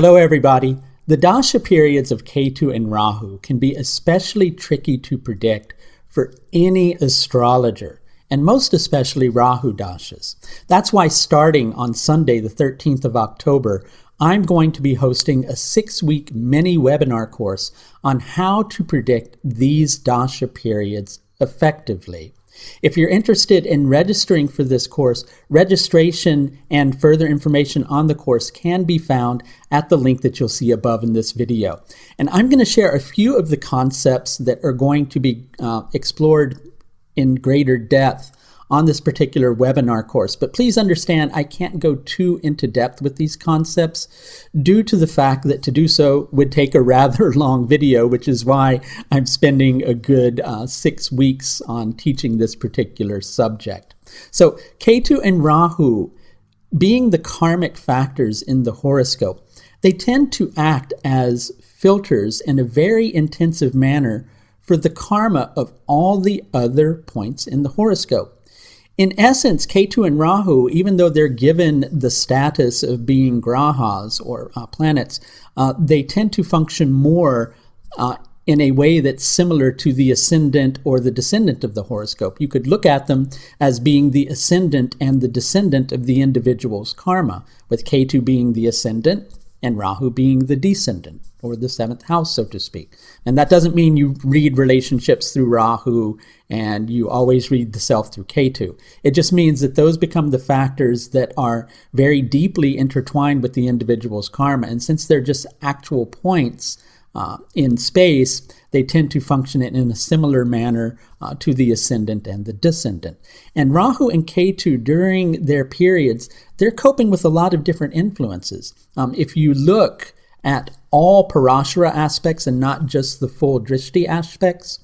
Hello everybody. The dasha periods of Ketu and Rahu can be especially tricky to predict for any astrologer, and most especially Rahu dashas. That's why starting on Sunday the 13th of October, I'm going to be hosting a 6-week mini webinar course on how to predict these dasha periods effectively. If you're interested in registering for this course, registration and further information on the course can be found at the link that you'll see above in this video. And I'm going to share a few of the concepts that are going to be explored in greater depth on this particular webinar course. But please understand, I can't go too into depth with these concepts due to the fact that to do so would take a rather long video, which is why I'm spending a good 6 weeks on teaching this particular subject. So Ketu and Rahu, being the karmic factors in the horoscope, they tend to act as filters in a very intensive manner for the karma of all the other points in the horoscope. In essence, Ketu and Rahu, even though they're given the status of being grahas or planets, they tend to function more in a way that's similar to the ascendant or the descendant of the horoscope. You could look at them as being the ascendant and the descendant of the individual's karma, with Ketu being the ascendant and Rahu being the descendant, or the 7th house, so to speak. And that doesn't mean you read relationships through Rahu and you always read the self through Ketu. It just means that those become the factors that are very deeply intertwined with the individual's karma. And since they're just actual points in space, they tend to function in a similar manner to the ascendant and the descendant. And Rahu and Ketu, during their periods, they're coping with a lot of different influences. If you look at all Parashara aspects and not just the full Drishti aspects,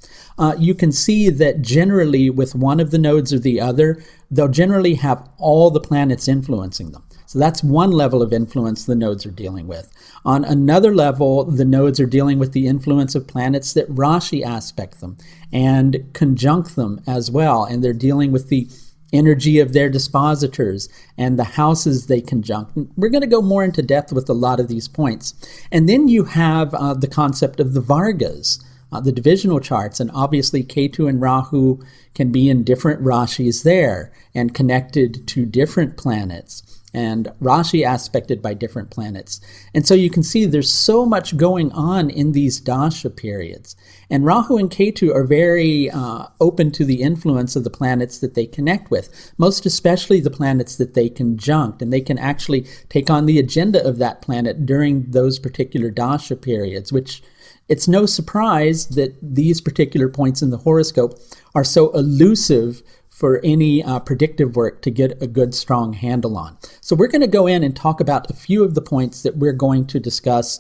you can see that generally with one of the nodes or the other, they'll generally have all the planets influencing them. So that's one level of influence the nodes are dealing with. On another level, the nodes are dealing with the influence of planets that Rashi aspect them and conjunct them as well. And they're dealing with the energy of their dispositors and the houses they conjunct. We're going to go more into depth with a lot of these points. And then you have the concept of the Vargas, the divisional charts, and obviously Ketu and Rahu can be in different Rashis there and connected to different planets, and Rashi aspected by different planets. And so you can see there's so much going on in these dasha periods. And Rahu and Ketu are very open to the influence of the planets that they connect with, most especially the planets that they conjunct. And they can actually take on the agenda of that planet during those particular dasha periods, which it's no surprise that these particular points in the horoscope are so elusive for any predictive work to get a good, strong handle on. So we're going to go in and talk about a few of the points that we're going to discuss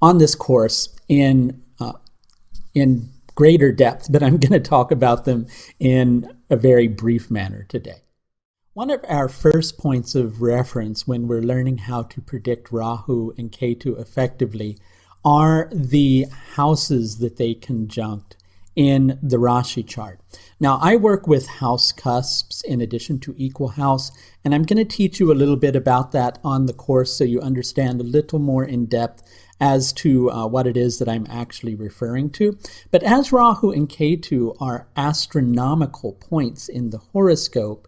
on this course in greater depth, but I'm going to talk about them in a very brief manner today. One of our first points of reference when we're learning how to predict Rahu and Ketu effectively are the houses that they conjunct in the Rashi chart. Now, I work with house cusps in addition to equal house, and I'm going to teach you a little bit about that on the course so you understand a little more in depth as to what it is that I'm actually referring to. But as Rahu and Ketu are astronomical points in the horoscope,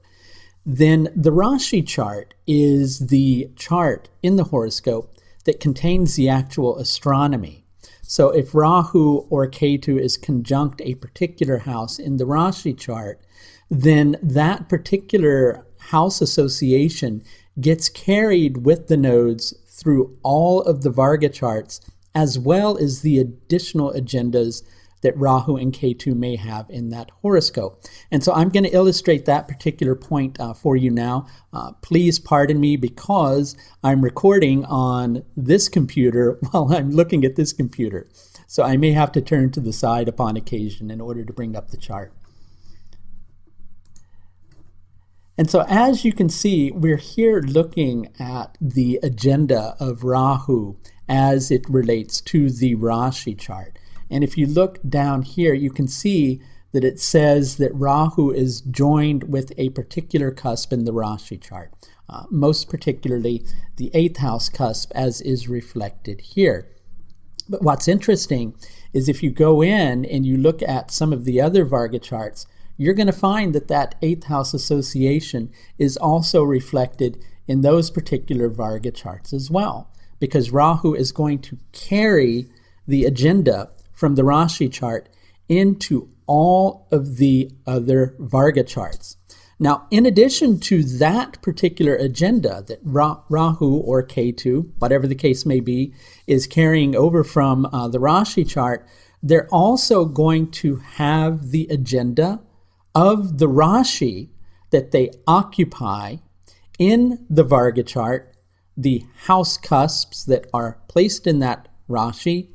then the Rashi chart is the chart in the horoscope that contains the actual astronomy. So if Rahu or Ketu is conjunct a particular house in the Rashi chart, then that particular house association gets carried with the nodes through all of the Varga charts, as well as the additional agendas that Rahu and Ketu may have in that horoscope. And so I'm going to illustrate that particular point for you now. Please pardon me because I'm recording on this computer while I'm looking at this computer. So I may have to turn to the side upon occasion in order to bring up the chart. And so as you can see, we're here looking at the agenda of Rahu as it relates to the Rashi chart. And if you look down here, you can see that it says that Rahu is joined with a particular cusp in the Rashi chart. most particularly the 8th house cusp, as is reflected here. But what's interesting is if you go in and you look at some of the other Varga charts, you're going to find that that 8th house association is also reflected in those particular Varga charts as well, because Rahu is going to carry the agenda from the Rashi chart into all of the other Varga charts. Now, in addition to that particular agenda that Rahu or Ketu, whatever the case may be, is carrying over from the Rashi chart, they're also going to have the agenda of the Rashi that they occupy in the Varga chart, the house cusps that are placed in that Rashi,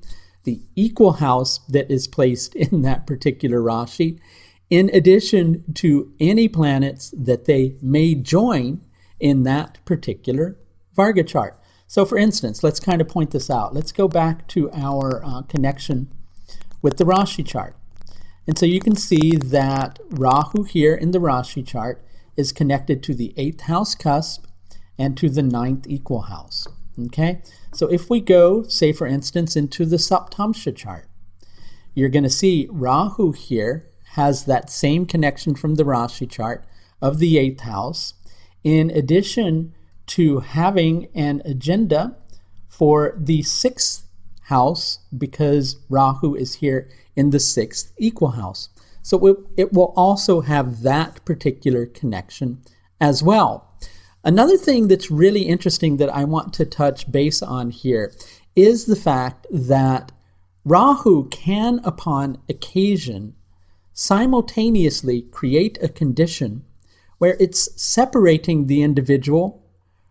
the equal house that is placed in that particular Rashi, in addition to any planets that they may join in that particular Varga chart. So for instance, let's kind of point this out. Let's go back to our connection with the Rashi chart. And so you can see that Rahu here in the Rashi chart is connected to the 8th house cusp and to the 9th equal house. Okay? So if we go, say for instance, into the Saptamsha chart, you're going to see Rahu here has that same connection from the Rashi chart of the 8th house, in addition to having an agenda for the 6th house, because Rahu is here in the 6th equal house. So it will also have that particular connection as well. Another thing that's really interesting that I want to touch base on here is the fact that Rahu can, upon occasion, simultaneously create a condition where it's separating the individual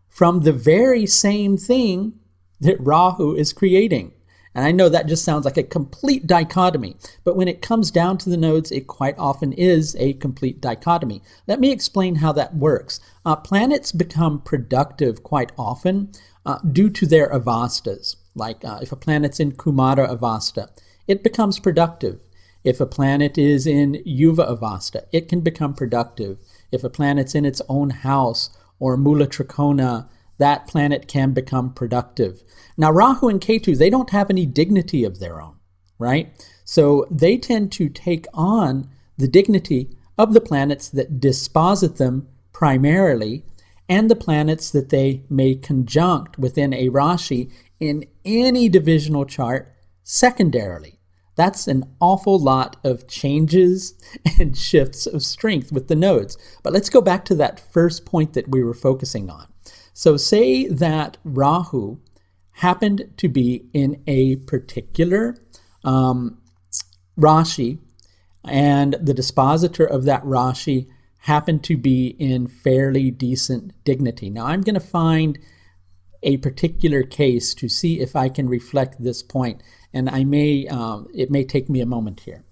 from the very same thing that Rahu is creating. And I know that just sounds like a complete dichotomy, but when it comes down to the nodes, it quite often is a complete dichotomy. Let me explain how that works. Planets become productive quite often due to their avastas. Like if a planet's in Kumara avasta, it becomes productive. If a planet is in Yuva avasta, it can become productive. If a planet's in its own house or Mula Trikona, that planet can become productive. Now, Rahu and Ketu, they don't have any dignity of their own, right? So they tend to take on the dignity of the planets that disposit them primarily, and the planets that they may conjunct within a Rashi in any divisional chart secondarily. That's an awful lot of changes and shifts of strength with the nodes. But let's go back to that first point that we were focusing on. So say that Rahu happened to be in a particular Rashi, and the dispositor of that Rashi happened to be in fairly decent dignity. Now I'm going to find a particular case to see if I can reflect this point, and it may take me a moment here.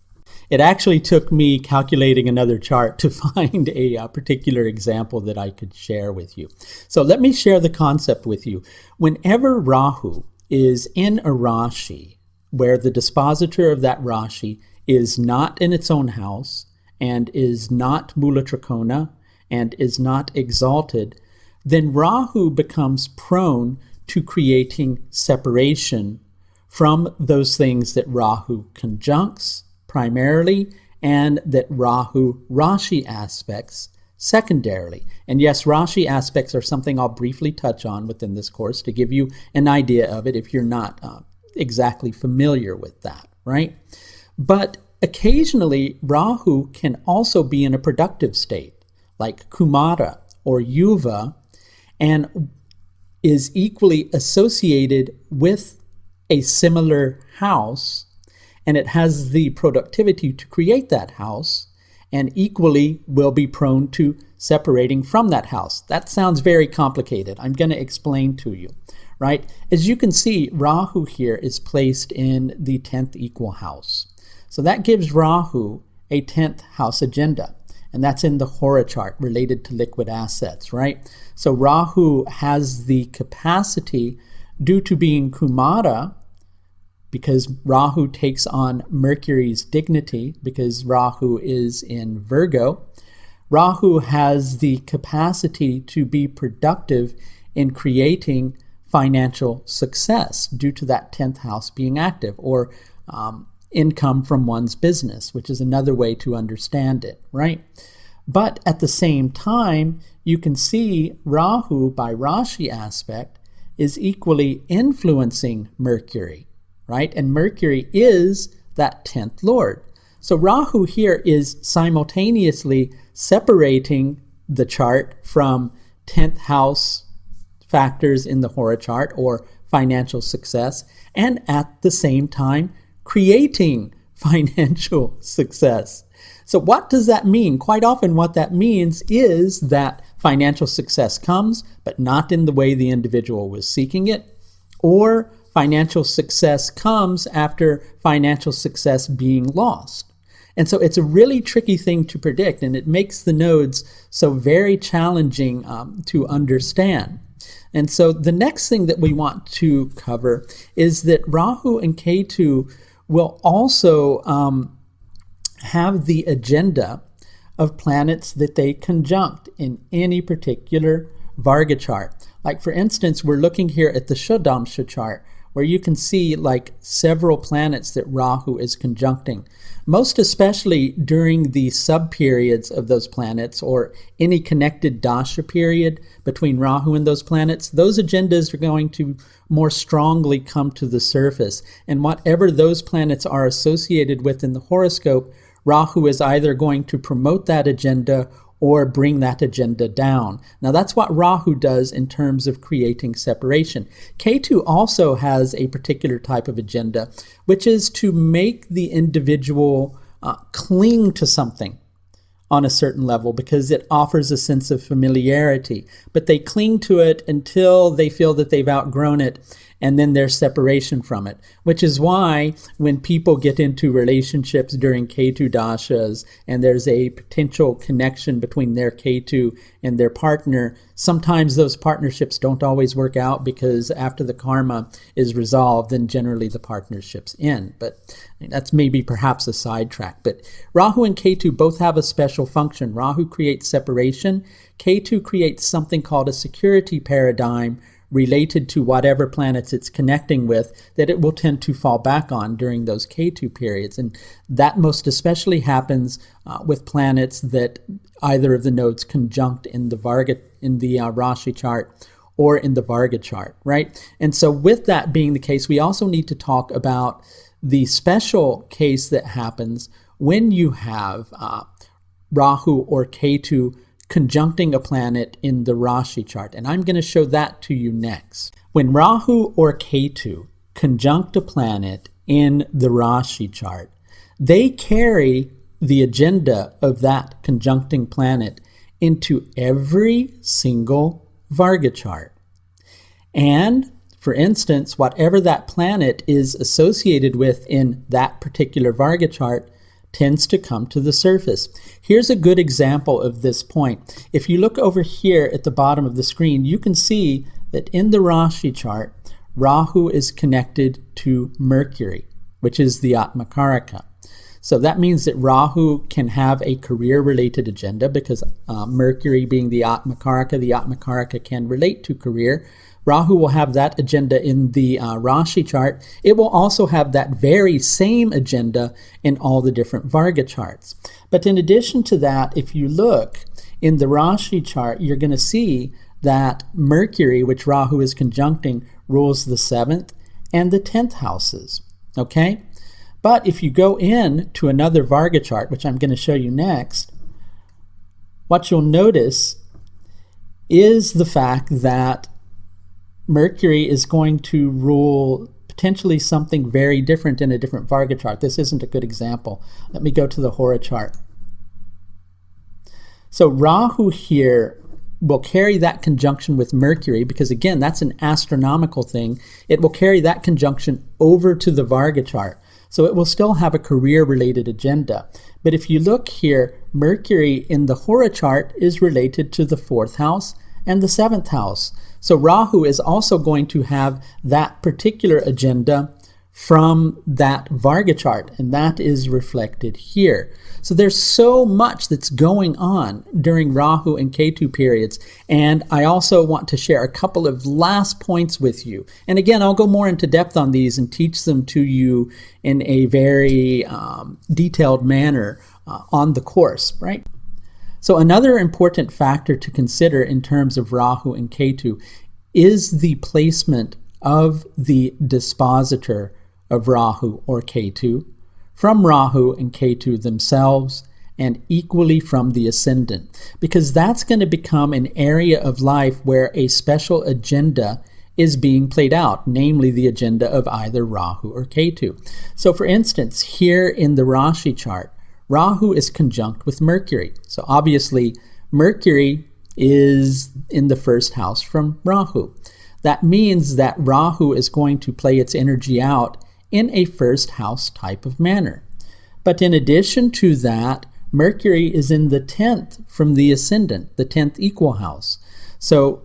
It actually took me calculating another chart to find a particular example that I could share with you. So let me share the concept with you. Whenever Rahu is in a Rashi where the dispositor of that Rashi is not in its own house and is not Mula Trikona and is not exalted, then Rahu becomes prone to creating separation from those things that Rahu conjuncts primarily and that Rahu Rashi aspects secondarily. And yes, Rashi aspects are something I'll briefly touch on within this course to give you an idea of it if you're not exactly familiar with that, right? But occasionally Rahu can also be in a productive state, like Kumara or Yuva, and is equally associated with a similar house, and it has the productivity to create that house, and equally will be prone to separating from that house. That sounds very complicated. I'm going to explain to you, right? As you can see, Rahu here is placed in the 10th equal house. So that gives Rahu a 10th house agenda, and that's in the Hora chart related to liquid assets, right? So Rahu has the capacity, due to being Kumara, because Rahu takes on Mercury's dignity, because Rahu is in Virgo, Rahu has the capacity to be productive in creating financial success due to that 10th house being active, or income from one's business, which is another way to understand it, right? But at the same time, you can see Rahu, by Rashi aspect, is equally influencing Mercury, right? And Mercury is that 10th lord. So Rahu here is simultaneously separating the chart from 10th house factors in the Hora chart, or financial success, and at the same time creating financial success. So what does that mean? Quite often what that means is that financial success comes, but not in the way the individual was seeking it, or financial success comes after financial success being lost. And so it's a really tricky thing to predict, and it makes the nodes so very challenging to understand. And so the next thing that we want to cover is that Rahu and Ketu will also have the agenda of planets that they conjunct in any particular Varga chart. Like, for instance, we're looking here at the Shodamsha chart, where you can see like several planets that Rahu is conjuncting, most especially during the sub-periods of those planets, or any connected dasha period between Rahu and those planets. Those agendas are going to more strongly come to the surface, and whatever those planets are associated with in the horoscope, Rahu is either going to promote that agenda or bring that agenda down. Now that's what Rahu does in terms of creating separation. Ketu also has a particular type of agenda, which is to make the individual cling to something on a certain level, because it offers a sense of familiarity. But they cling to it until they feel that they've outgrown it, and then there's separation from it, which is why when people get into relationships during Ketu dashas and there's a potential connection between their Ketu and their partner, sometimes those partnerships don't always work out, because after the karma is resolved, then generally the partnerships end. But that's maybe perhaps a sidetrack. But Rahu and Ketu both have a special function. Rahu creates separation. Ketu creates something called a security paradigm related to whatever planets it's connecting with, that it will tend to fall back on during those Ketu periods. And that most especially happens with planets that either of the nodes conjunct in the Rashi chart or in the Varga chart, right? And so with that being the case, we also need to talk about the special case that happens when you have Rahu or Ketu conjuncting a planet in the Rashi chart. And I'm going to show that to you next. When Rahu or Ketu conjunct a planet in the Rashi chart, they carry the agenda of that conjuncting planet into every single Varga chart. And for instance, whatever that planet is associated with in that particular Varga chart tends to come to the surface. Here's a good example of this point. If you look over here at the bottom of the screen, you can see that in the Rashi chart, Rahu is connected to Mercury, which is the Atmakaraka. So that means that Rahu can have a career-related agenda, because Mercury being the Atmakaraka can relate to career. Rahu will have that agenda in the Rashi chart. It will also have that very same agenda in all the different Varga charts. But in addition to that, if you look in the Rashi chart, you're going to see that Mercury, which Rahu is conjuncting, rules the 7th and the 10th houses. Okay? But if you go in to another Varga chart, which I'm going to show you next, what you'll notice is the fact that Mercury is going to rule potentially something very different in a different Varga chart. This isn't a good example. Let me go to the Hora chart. So Rahu here will carry that conjunction with Mercury, because again, that's an astronomical thing. It will carry that conjunction over to the Varga chart. So it will still have a career-related agenda. But if you look here, Mercury in the Hora chart is related to the 4th house and the 7th house. So Rahu is also going to have that particular agenda from that Varga chart, and that is reflected here. So there's so much that's going on during Rahu and Ketu periods, and I also want to share a couple of last points with you. And again, I'll go more into depth on these and teach them to you in a very detailed manner on the course, right? So another important factor to consider in terms of Rahu and Ketu is the placement of the dispositor of Rahu or Ketu from Rahu and Ketu themselves, and equally from the ascendant, because that's going to become an area of life where a special agenda is being played out, namely the agenda of either Rahu or Ketu. So for instance, here in the Rashi chart, Rahu is conjunct with Mercury. So obviously, Mercury is in the first house from Rahu. That means that Rahu is going to play its energy out in a first house type of manner. But in addition to that, Mercury is in the 10th from the ascendant, the 10th equal house. So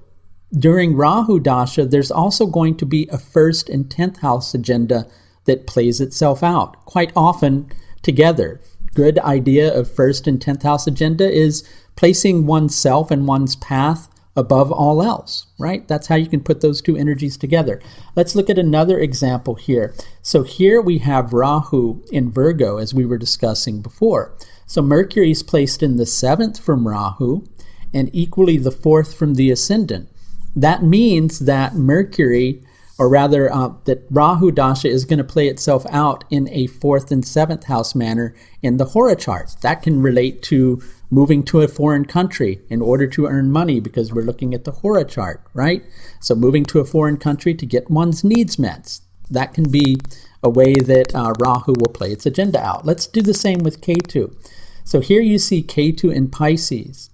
during Rahu Dasha, there's also going to be a first and 10th house agenda that plays itself out, quite often together. Good idea of first and 10th house agenda is placing oneself and one's path above all else, right? That's how you can put those two energies together. Let's look at another example here. So here we have Rahu in Virgo, as we were discussing before. So Mercury is placed in the 7th from Rahu, and equally the 4th from the ascendant. That means that Mercury, or rather that Rahu Dasha is going to play itself out in a 4th and 7th house manner in the Hora chart. That can relate to moving to a foreign country in order to earn money, because we're looking at the Hora chart, right? So moving to a foreign country to get one's needs met. That can be a way that Rahu will play its agenda out. Let's do the same with Ketu. So here you see Ketu in Pisces.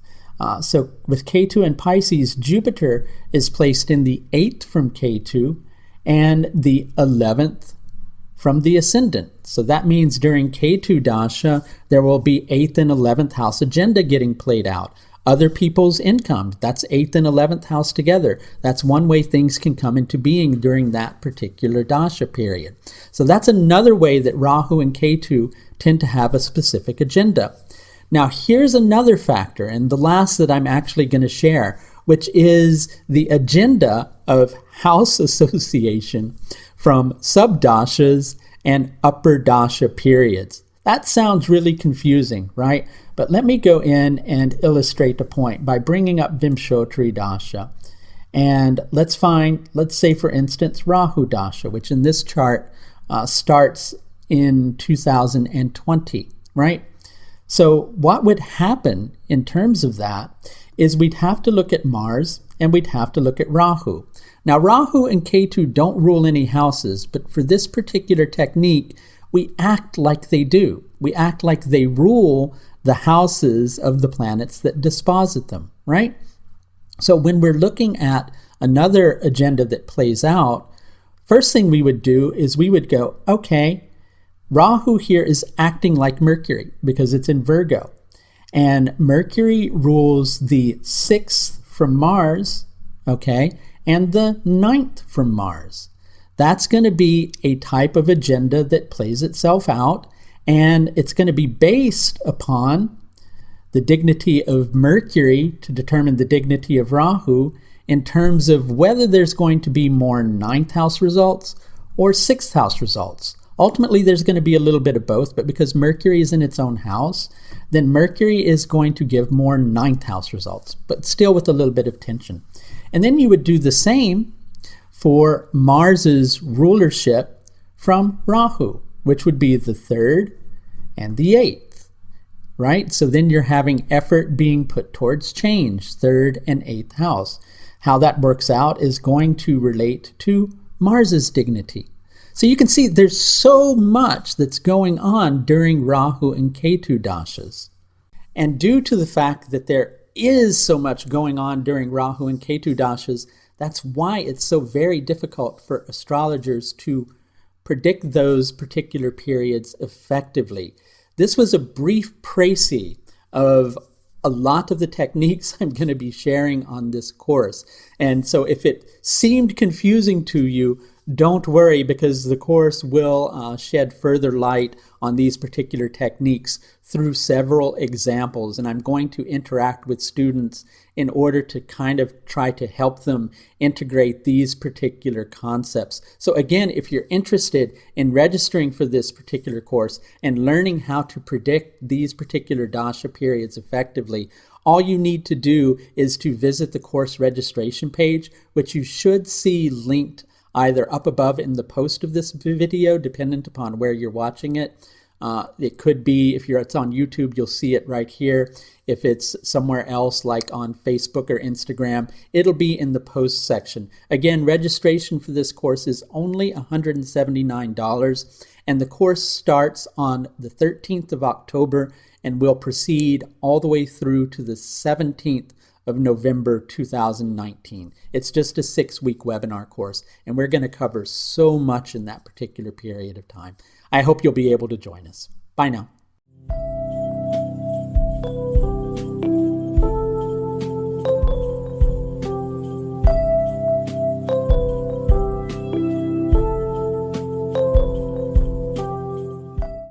So with Ketu in Pisces, Jupiter is placed in the 8th from Ketu and the 11th from the ascendant. So that means during Ketu Dasha, there will be 8th and 11th house agenda getting played out. Other people's income, that's 8th and 11th house together. That's one way things can come into being during that particular Dasha period. So that's another way that Rahu and Ketu tend to have a specific agenda. Now here's another factor, and the last that I'm actually going to share, which is the agenda of house association from sub-dashas and upper dasha periods. That sounds really confusing, right? But let me go in and illustrate the point by bringing up Vimshotri Dasha. And let's say for instance, Rahu Dasha, which in this chart starts in 2020, right? So what would happen in terms of that is we'd have to look at Mars and we'd have to look at Rahu. Now, Rahu and Ketu don't rule any houses, but for this particular technique, we act like they do. We act like they rule the houses of the planets that disposit them, right? So when we're looking at another agenda that plays out, first thing we would do is we would go, okay, Rahu here is acting like Mercury because it's in Virgo. And Mercury rules the 6th from Mars, okay, and the 9th from Mars. That's going to be a type of agenda that plays itself out, and it's going to be based upon the dignity of Mercury to determine the dignity of Rahu in terms of whether there's going to be more 9th house results or 6th house results. Ultimately, there's going to be a little bit of both, but because Mercury is in its own house, then Mercury is going to give more 9th house results, but still with a little bit of tension. And then you would do the same for Mars's rulership from Rahu, which would be the 3rd and the 8th, right? So then you're having effort being put towards change, 3rd and 8th house. How that works out is going to relate to Mars's dignity. So you can see there's so much that's going on during Rahu and Ketu dashas. And due to the fact that there is so much going on during Rahu and Ketu dashas, that's why it's so very difficult for astrologers to predict those particular periods effectively. This was a brief précis of a lot of the techniques I'm going to be sharing on this course. And so if it seemed confusing to you, don't worry, because the course will shed further light on these particular techniques through several examples, and I'm going to interact with students in order to kind of try to help them integrate these particular concepts. So again, if you're interested in registering for this particular course and learning how to predict these particular dasha periods effectively, all you need to do is to visit the course registration page, which you should see linked either up above in the post of this video, dependent upon where you're watching it. It could be, if it's on YouTube, you'll see it right here. If it's somewhere else, like on Facebook or Instagram, it'll be in the post section. Again, registration for this course is only $179, and the course starts on the 13th of October and will proceed all the way through to the 17th of November 2019. It's just a 6-week webinar course, and we're going to cover so much in that particular period of time. I hope you'll be able to join us. Bye now.